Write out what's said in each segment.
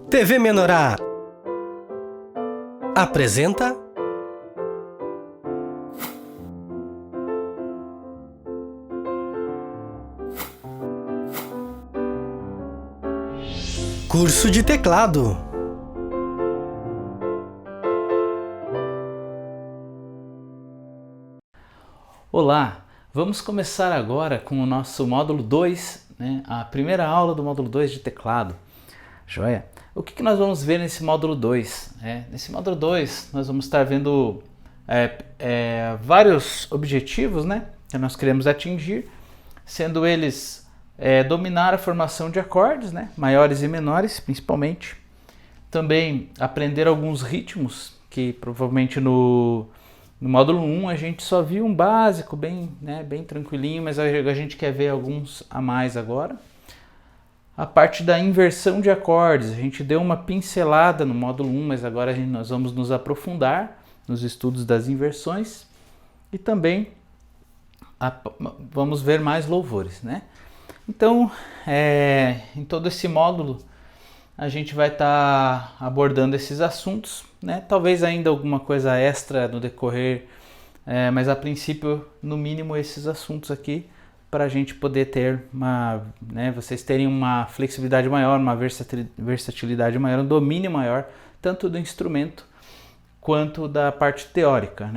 TV Menorá apresenta Curso de Teclado. Olá, vamos começar agora com o nosso módulo 2, a primeira aula do módulo 2 de teclado. Joia? O que nós vamos ver nesse módulo 2? Nesse módulo 2 nós vamos estar vendo vários objetivos que nós queremos atingir, sendo eles dominar a formação de acordes, maiores e menores principalmente. Também aprender alguns ritmos, que provavelmente no módulo 1 a gente só viu um básico, bem tranquilinho, mas a gente quer ver alguns a mais agora. A parte da inversão de acordes, a gente deu uma pincelada no módulo 1, mas agora nós vamos nos aprofundar nos estudos das inversões. E também vamos ver mais louvores, Então, em todo esse módulo, a gente vai estar abordando esses assuntos, Talvez ainda alguma coisa extra no decorrer, mas a princípio, no mínimo, esses assuntos aqui, para a gente poder ter vocês terem uma flexibilidade maior, uma versatilidade maior, um domínio maior, tanto do instrumento quanto da parte teórica,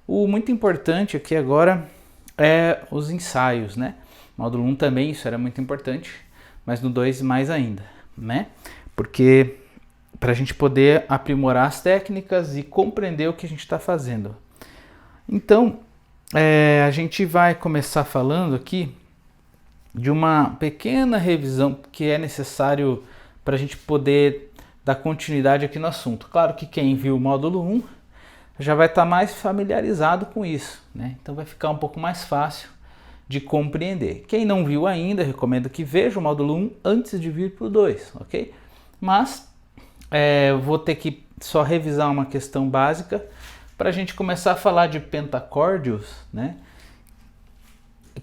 O muito importante aqui agora é os ensaios, Módulo 1 também isso era muito importante, mas no 2 mais ainda, Porque para a gente poder aprimorar as técnicas e compreender o que a gente está fazendo. Então, a gente vai começar falando aqui de uma pequena revisão que é necessário para a gente poder dar continuidade aqui no assunto. Claro que quem viu o módulo 1 já vai estar mais familiarizado com isso, Então vai ficar um pouco mais fácil de compreender. Quem não viu ainda, recomendo que veja o módulo 1 antes de vir para o 2, ok? Mas vou ter que só revisar uma questão básica para a gente começar a falar de pentacórdios,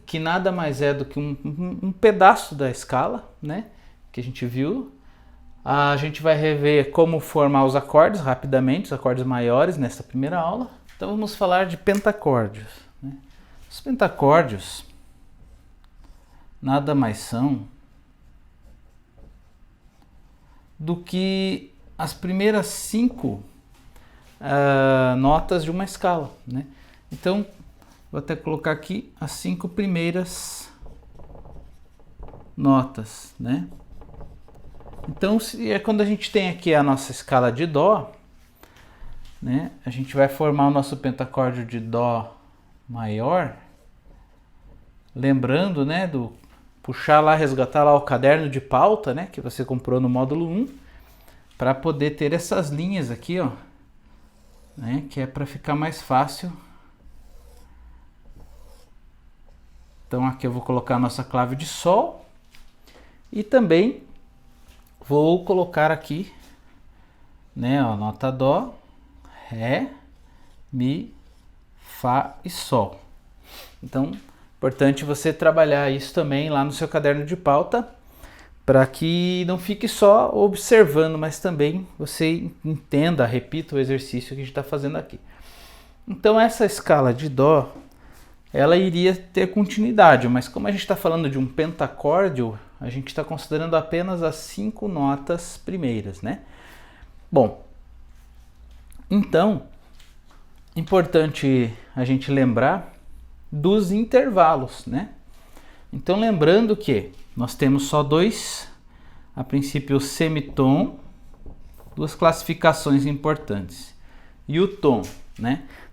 que nada mais é do que um pedaço da escala, que a gente viu. A gente vai rever como formar os acordes rapidamente, os acordes maiores nessa primeira aula. Então vamos falar de pentacórdios. Os pentacórdios nada mais são do que as primeiras 5 notas de uma escala, Então, vou até colocar aqui as 5 primeiras notas, Então, quando a gente tem aqui a nossa escala de Dó, a gente vai formar o nosso pentacórdio de Dó maior, lembrando, do puxar lá, resgatar lá o caderno de pauta, que você comprou no módulo 1, para poder ter essas linhas aqui, ó, que é para ficar mais fácil. Então aqui eu vou colocar a nossa clave de Sol e também vou colocar aqui, nota Dó, Ré, Mi, Fá e Sol. Então, importante você trabalhar isso também lá no seu caderno de pauta, para que não fique só observando, mas também você entenda, repita o exercício que a gente está fazendo aqui. Então essa escala de Dó, ela iria ter continuidade, mas como a gente está falando de um pentacórdio, a gente está considerando apenas as 5 notas primeiras, Bom, então, importante a gente lembrar dos intervalos, Então lembrando que nós temos só a princípio o semitom, 2 classificações importantes. E o tom,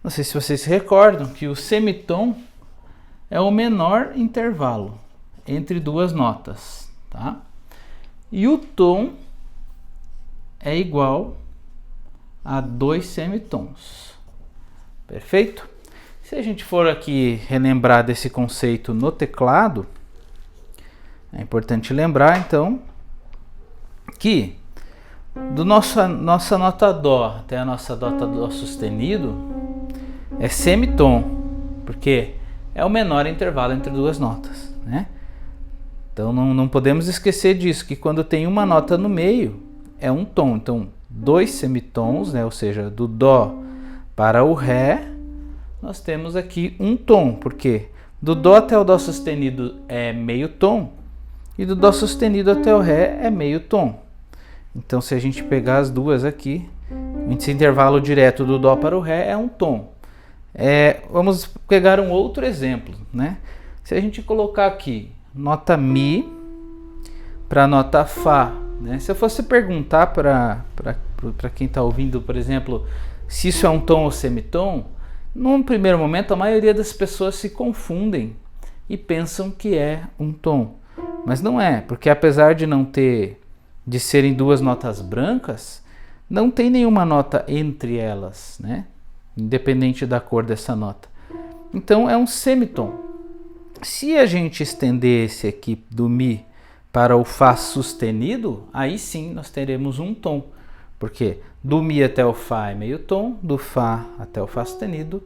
Não sei se vocês se recordam que o semitom é o menor intervalo entre 2 notas, E o tom é igual a 2 semitons. Perfeito? Se a gente for aqui relembrar desse conceito no teclado, é importante lembrar então que do nossa nota Dó até a nossa nota Dó sustenido é semitom, porque é o menor intervalo entre 2 notas, Então não podemos esquecer disso, que quando tem uma nota no meio é um tom. Então, 2 semitons, né? Ou seja, do Dó para o Ré, nós temos aqui um tom, porque do Dó até o Dó sustenido é meio tom, e do Dó sustenido até o Ré é meio tom. Então, se a gente pegar as duas aqui, esse intervalo direto do Dó para o Ré é um tom. Vamos pegar um outro exemplo, né? Se a gente colocar aqui nota Mi para nota Fá, né? Se eu fosse perguntar para quem está ouvindo, por exemplo, se isso é um tom ou semitom, num primeiro momento a maioria das pessoas se confundem e pensam que é um tom. Mas não é, porque apesar de serem duas notas brancas, não tem nenhuma nota entre elas, né? Independente da cor dessa nota. Então é um semitom. Se a gente estender esse aqui do Mi para o Fá sustenido, aí sim nós teremos um tom. Porque do Mi até o Fá é meio tom, do Fá até o Fá sustenido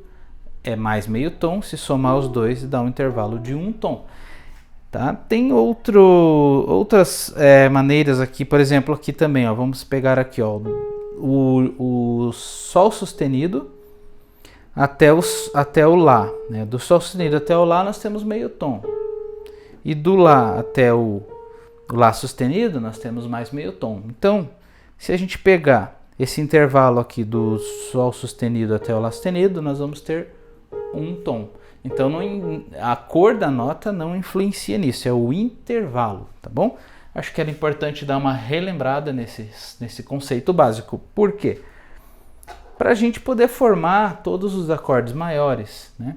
é mais meio tom, se somar os dois dá um intervalo de um tom. Tá? Tem outras maneiras aqui, por exemplo, aqui também, ó, vamos pegar aqui, ó, o Sol sustenido até o Lá, né? Do Sol sustenido até o Lá nós temos meio tom, e do Lá até o Lá sustenido nós temos mais meio tom. Então, se a gente pegar esse intervalo aqui do Sol sustenido até o Lá sustenido, nós vamos ter um tom. Então a cor da nota não influencia nisso, é o intervalo, tá bom? Acho que era importante dar uma relembrada nesse conceito básico. Por quê? Para a gente poder formar todos os acordes maiores, né?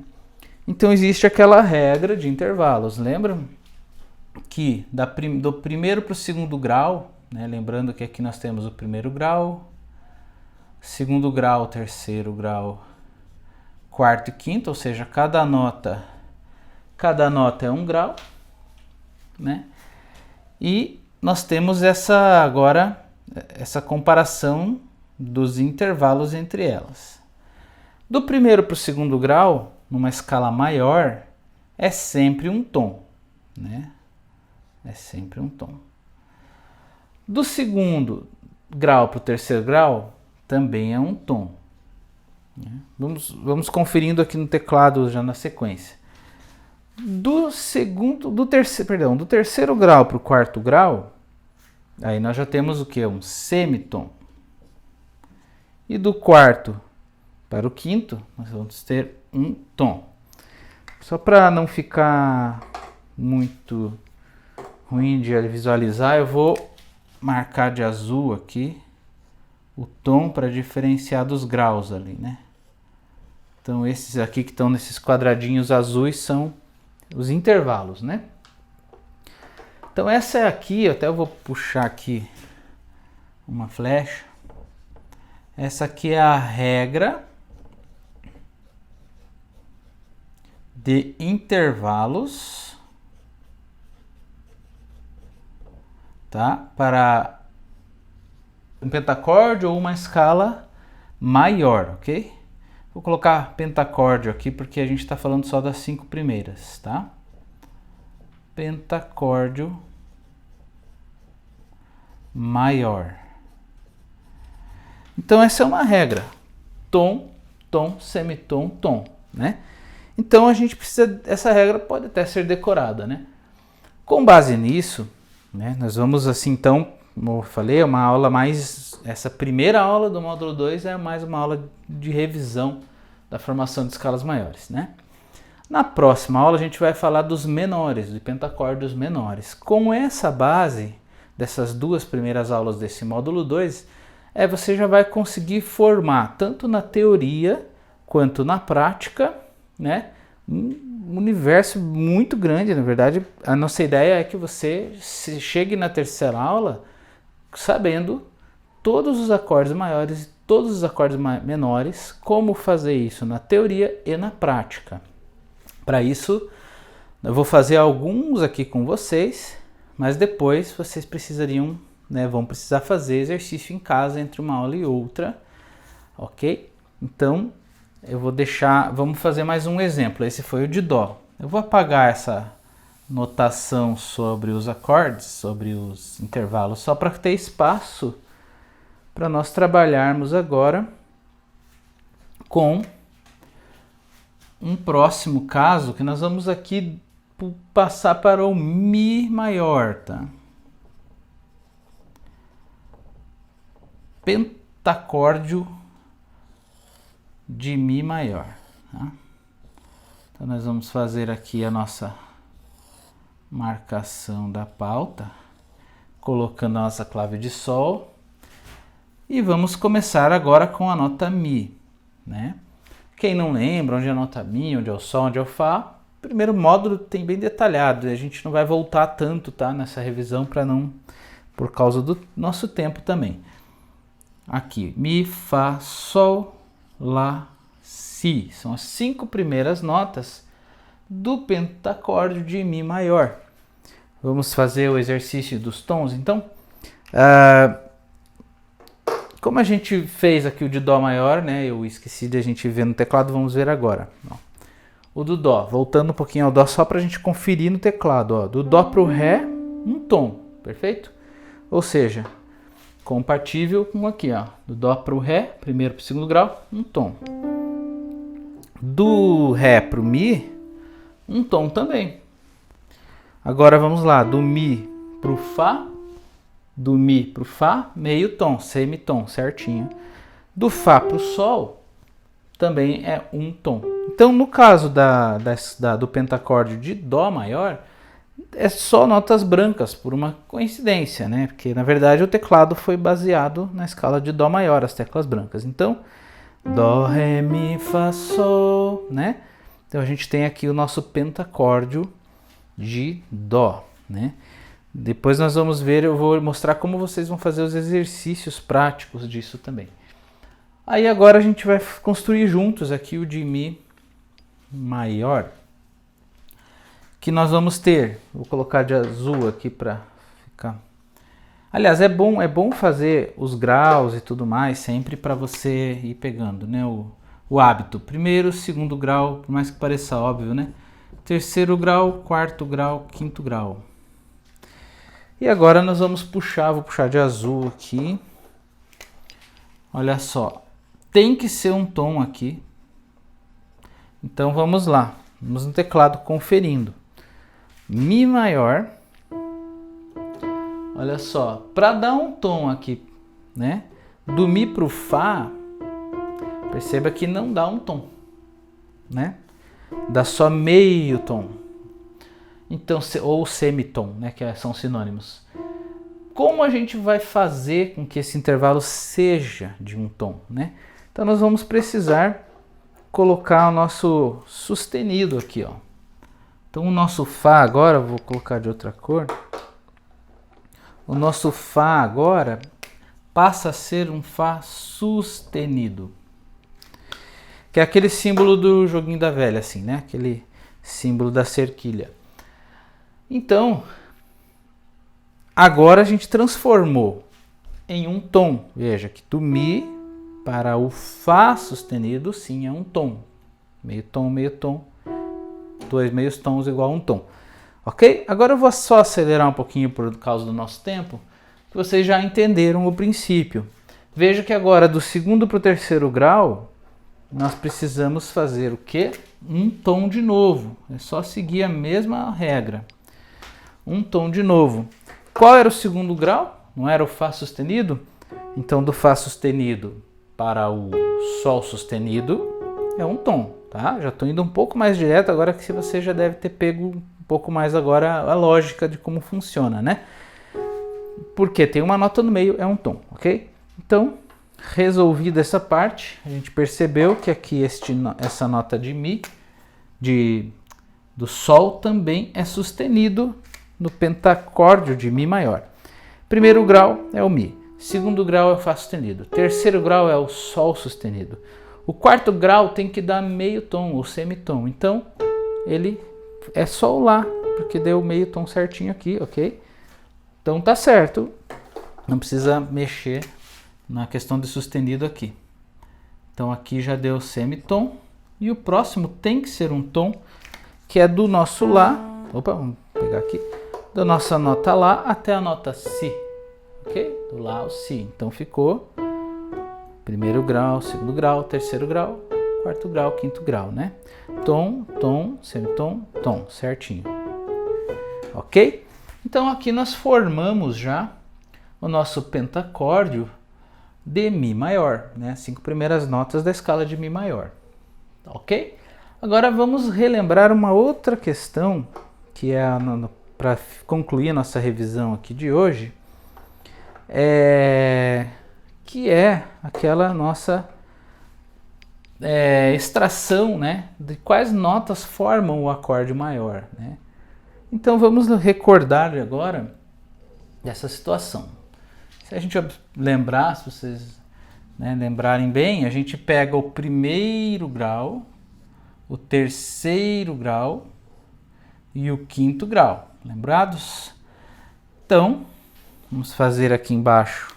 Então existe aquela regra de intervalos, lembram? Que do primeiro para o segundo grau, né? Lembrando que aqui nós temos o primeiro grau, segundo grau, terceiro grau, quarto e quinto, ou seja, cada nota é um grau, né? E nós temos essa comparação dos intervalos entre elas. Do primeiro para o segundo grau, numa escala maior, é sempre um tom, né? É sempre um tom. Do segundo grau para o terceiro grau, também é um tom. Vamos conferindo aqui no teclado já na sequência. Do terceiro grau para o quarto grau, aí nós já temos o que? Um semitom. E do quarto para o quinto, nós vamos ter um tom. Só para não ficar muito ruim de visualizar, eu vou marcar de azul aqui o tom para diferenciar dos graus ali, né? Então esses aqui que estão nesses quadradinhos azuis são os intervalos, né? Então essa é aqui, até eu vou puxar aqui uma flecha. Essa aqui é a regra de intervalos, tá? Para um pentacórdio ou uma escala maior, ok? Vou colocar pentacórdio aqui porque a gente está falando só das 5 primeiras, tá? Pentacórdio maior. Então essa é uma regra: tom, tom, semitom, tom, né? Então a gente precisa, essa regra pode até ser decorada, né? Com base nisso, né, nós vamos assim, então, como eu falei, é uma aula mais, essa primeira aula do módulo 2 é mais uma aula de revisão da formação de escalas maiores, né? Na próxima aula a gente vai falar dos menores, de pentacórdios menores. Com essa base dessas duas primeiras aulas desse módulo 2, você já vai conseguir formar, tanto na teoria quanto na prática, né, um universo muito grande. Na verdade, a nossa ideia é que você chegue na terceira aula sabendo todos os acordes maiores e todos os acordes menores, como fazer isso na teoria e na prática. Para isso, eu vou fazer alguns aqui com vocês, mas depois vocês precisariam, né, vão precisar fazer exercício em casa entre uma aula e outra, ok? Então, eu vou deixar, vamos fazer mais um exemplo. Esse foi o de Dó. Eu vou apagar essa notação sobre os acordes, sobre os intervalos, só para ter espaço para nós trabalharmos agora com um próximo caso, que nós vamos aqui passar para o Mi maior, tá? Pentacórdio de Mi maior, tá? Então nós vamos fazer aqui a nossa marcação da pauta, colocando a nossa clave de Sol, e vamos começar agora com a nota Mi, né? Quem não lembra onde é a nota Mi, onde é o Sol, onde é o Fá, o primeiro módulo tem bem detalhado, e a gente não vai voltar tanto, tá, nessa revisão, para não, por causa do nosso tempo também. Aqui, Mi, Fá, Sol, Lá, Si. São as 5 primeiras notas do pentacórdio de Mi maior. Vamos fazer o exercício dos tons, então. Como a gente fez aqui o de Dó maior, né? Eu esqueci de a gente ver no teclado, vamos ver agora. Ó, o do Dó, voltando um pouquinho ao Dó, só para a gente conferir no teclado. Ó, do Dó para o Ré, um tom, perfeito? Ou seja, compatível com aqui, ó, do Dó para o Ré, primeiro para o segundo grau, um tom. Do Ré para o Mi, um tom também. Agora vamos lá, do Mi para o Fá, do Mi para o Fá, meio tom, semitom, certinho. Do Fá para o Sol, também é um tom. Então, no caso do pentacórdio de Dó maior, é só notas brancas, por uma coincidência, né? Porque, na verdade, o teclado foi baseado na escala de Dó maior, as teclas brancas. Então, Dó, Ré, Mi, Fá, Sol, né? Então, a gente tem aqui o nosso pentacórdio de Dó, né? Depois nós vamos ver, eu vou mostrar como vocês vão fazer os exercícios práticos disso também. Aí agora a gente vai construir juntos aqui o de Mi maior, que nós vamos ter, vou colocar de azul aqui para ficar. Aliás, é bom fazer os graus e tudo mais sempre para você ir pegando, né, o hábito. Primeiro, segundo grau, por mais que pareça óbvio, né? Terceiro grau, quarto grau, quinto grau. E agora nós vamos puxar, vou puxar de azul aqui. Olha só, tem que ser um tom aqui. Então vamos lá, vamos no teclado conferindo. Mi maior. Olha só, para dar um tom aqui, né? Do Mi para o Fá, perceba que não dá um tom, né? Dá só meio tom. Então, ou semitom, né? Que são sinônimos. Como a gente vai fazer com que esse intervalo seja de um tom, né? Então nós vamos precisar colocar o nosso sustenido aqui, ó. Então o nosso Fá agora, vou colocar de outra cor. O nosso Fá agora passa a ser um Fá sustenido. Que é aquele símbolo do joguinho da velha, assim, né? Aquele símbolo da cerquilha. Então, agora a gente transformou em um tom. Veja que do Mi para o Fá sustenido, sim, é um tom. Meio tom, meio tom. 2 meios tons igual a um tom. Ok? Agora eu vou só acelerar um pouquinho por causa do nosso tempo, que vocês já entenderam o princípio. Veja que agora do segundo para o terceiro grau, nós precisamos fazer o quê? Um tom de novo. É só seguir a mesma regra. Um tom de novo. Qual era o segundo grau? Não era o Fá sustenido? Então, do Fá sustenido para o Sol sustenido é um tom, tá? Já estou indo um pouco mais direto agora, que você já deve ter pego um pouco mais agora a lógica de como funciona, né? Porque tem uma nota no meio, é um tom, ok? Então, resolvida essa parte, a gente percebeu que aqui essa nota de Mi, do Sol, também é sustenido no pentacórdio de Mi maior. Primeiro grau é o Mi, segundo grau é o Fá sustenido, terceiro grau é o Sol sustenido. O quarto grau tem que dar meio tom ou semitom, então ele é só o Lá, porque deu meio tom certinho aqui, ok? Então tá certo, não precisa mexer na questão de sustenido aqui. Então aqui já deu semitom, e o próximo tem que ser um tom, que é do nosso Lá, opa, vamos pegar aqui, da nossa nota Lá até a nota Si, ok? Do Lá ao Si, então ficou primeiro grau, segundo grau, terceiro grau, quarto grau, quinto grau, né? Tom, tom, semitom, tom, certinho. Ok? Então aqui nós formamos já o nosso pentacórdio de Mi maior, né? 5 primeiras notas da escala de Mi maior. Ok? Agora vamos relembrar uma outra questão, que é para concluir a nossa revisão aqui de hoje, que é aquela nossa extração, né, de quais notas formam o acorde maior, né? Então vamos recordar agora dessa situação. Se a gente lembrar, se vocês, né, lembrarem bem, a gente pega o primeiro grau, o terceiro grau e o quinto grau, lembrados? Então, vamos fazer aqui embaixo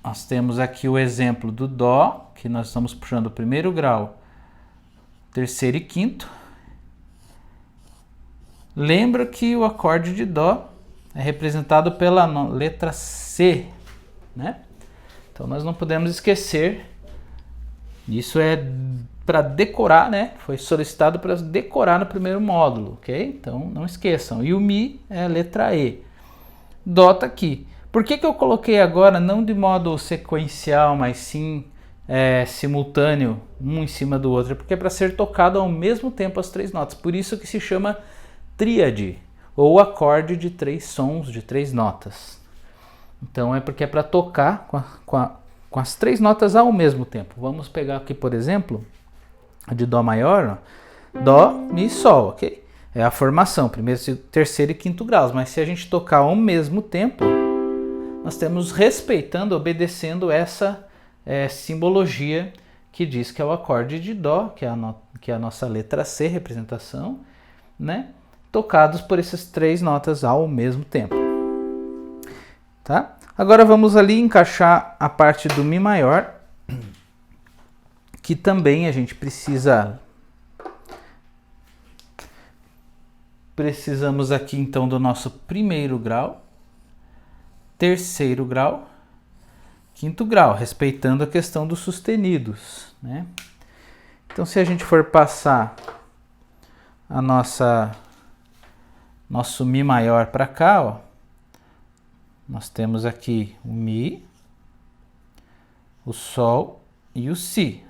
nós temos aqui o exemplo do Dó, que nós estamos puxando o primeiro grau, terceiro e quinto. Lembra que o acorde de Dó é representado pela letra C, né? Então nós não podemos esquecer, isso é para decorar, né? Foi solicitado para decorar no primeiro módulo, ok? Então não esqueçam. E o Mi é a letra E. Dó tá aqui. Por que eu coloquei agora não de modo sequencial, mas sim simultâneo, um em cima do outro? Porque é para ser tocado ao mesmo tempo as 3 notas. Por isso que se chama tríade, ou acorde de 3 sons, de 3 notas. Então é porque é para tocar com as 3 notas ao mesmo tempo. Vamos pegar aqui, por exemplo, a de Dó maior, ó. Dó, Mi, Sol, ok? É a formação, primeiro, terceiro e quinto graus. Mas se a gente tocar ao mesmo tempo, nós temos respeitando, obedecendo essa simbologia que diz que é o acorde de Dó, que é a nossa letra C, representação, né? Tocados por essas 3 notas ao mesmo tempo. Tá? Agora vamos ali encaixar a parte do Mi maior, que também a gente precisamos aqui então do nosso primeiro grau, terceiro grau, quinto grau, respeitando a questão dos sustenidos, né? Então se a gente for passar a nosso Mi maior para cá, ó, nós temos aqui o Mi, o Sol e o Si.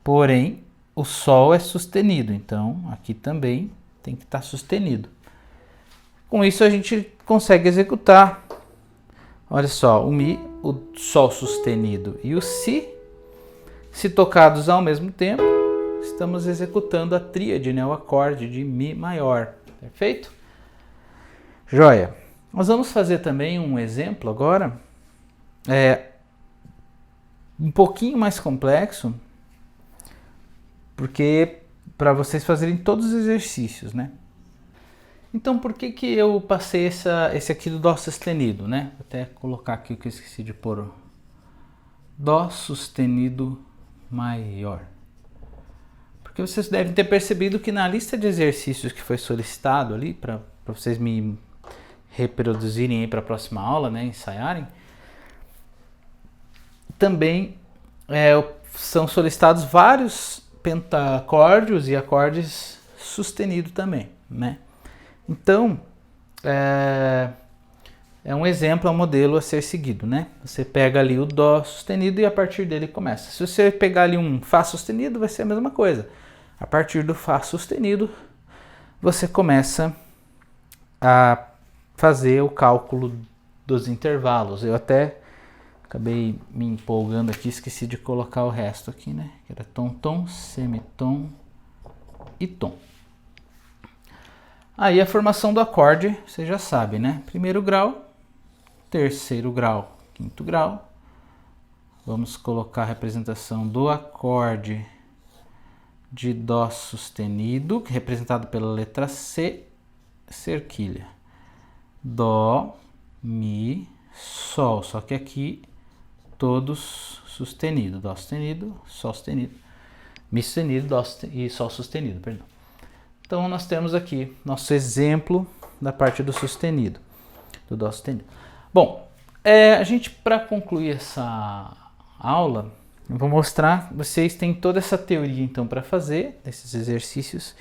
Porém, o Sol é sustenido, então aqui também tem que estar sustenido. Com isso a gente consegue executar, olha só, o Mi, o Sol sustenido e o Si, se tocados ao mesmo tempo, estamos executando a tríade, né, o acorde de Mi maior, perfeito? Joia! Nós vamos fazer também um exemplo agora, um pouquinho mais complexo, porque para vocês fazerem todos os exercícios, né? Então, por que eu passei esse aqui do Dó sustenido, né? Vou até colocar aqui o que eu esqueci de pôr. Dó sustenido maior. Porque vocês devem ter percebido que na lista de exercícios que foi solicitado ali, para vocês me reproduzirem aí para a próxima aula, né? Ensaiarem, também são solicitados vários pentacórdios e acordes sustenidos também, né? Então, é um exemplo, é um modelo a ser seguido, né? Você pega ali o Dó sustenido e a partir dele começa. Se você pegar ali um Fá sustenido, vai ser a mesma coisa. A partir do Fá sustenido, você começa a fazer o cálculo dos intervalos. Eu até acabei me empolgando aqui, esqueci de colocar o resto aqui, né? Que era tom, tom, semitom e tom. Aí a formação do acorde, você já sabe, né? Primeiro grau, terceiro grau, quinto grau. Vamos colocar a representação do acorde de Dó sustenido, representado pela letra C, cerquilha. Dó, Mi, Sol, só que aqui todos sustenidos. Dó sustenido, Sol sustenido, Mi sustenido, Dó e Sol sustenido, perdão. Então nós temos aqui nosso exemplo da parte do sustenido, do dó sustenido. Bom, a gente, para concluir essa aula, eu vou mostrar, vocês têm toda essa teoria então para fazer, esses exercícios,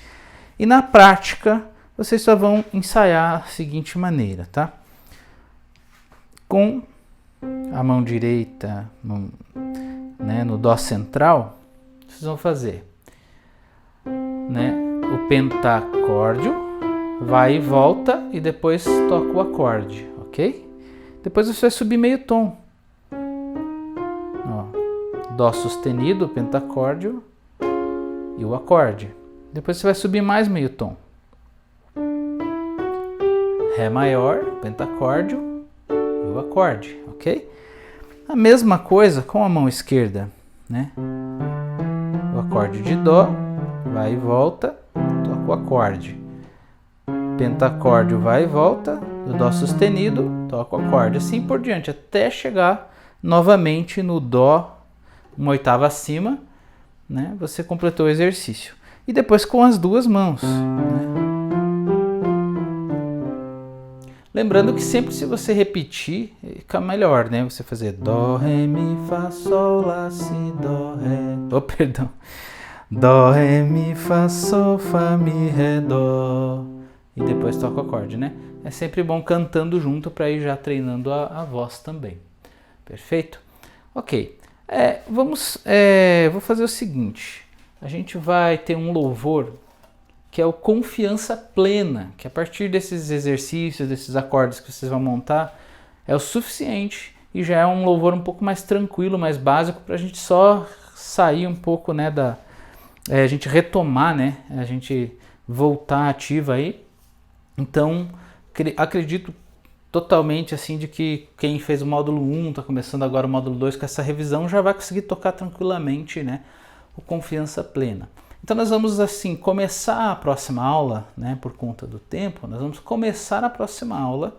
e na prática vocês só vão ensaiar da seguinte maneira, tá? Com a mão direita no dó central, vocês vão fazer, né, o pentacórdio, vai e volta e depois toca o acorde, ok? Depois você vai subir meio tom. Ó, dó sustenido, pentacórdio e o acorde. Depois você vai subir mais meio tom. Ré maior, pentacórdio e o acorde, ok? A mesma coisa com a mão esquerda, né? O acorde de dó, vai e volta, toca o acorde. Pentacórdio vai e volta, do dó sustenido, toca o acorde, assim por diante, até chegar novamente no dó, uma oitava acima, né? Você completou o exercício. E depois com as duas mãos, né? Lembrando que sempre se você repetir, fica melhor, né? Você fazer dó, ré, mi, fá, sol, lá, si, dó, ré. Oh, perdão. Dó, ré, mi, fá, sol, fá, mi, ré, dó. E depois toca o acorde, né? É sempre bom cantando junto para ir já treinando a voz também. Perfeito? Ok. Vou fazer o seguinte. A gente vai ter um louvor que é o Confiança Plena, que a partir desses exercícios, desses acordes que vocês vão montar, é o suficiente e já é um louvor um pouco mais tranquilo, mais básico, para a gente só sair um pouco, né, a gente retomar, né, a gente voltar ativa aí. Então, acredito totalmente assim de que quem fez o módulo 1, está começando agora o módulo 2 com essa revisão, já vai conseguir tocar tranquilamente, né, o Confiança Plena. Então nós vamos assim começar a próxima aula, né, por conta do tempo, nós vamos começar a próxima aula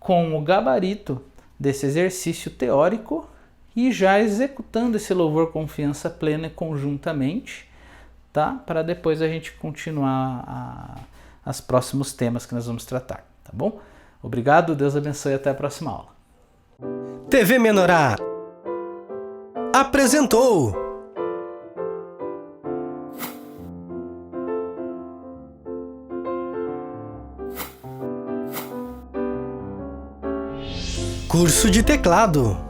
com o gabarito desse exercício teórico e já executando esse louvor Confiança Plena conjuntamente, tá? Para depois a gente continuar os próximos temas que nós vamos tratar, tá bom? Obrigado, Deus abençoe e até a próxima aula. TV Menorá apresentou curso de teclado.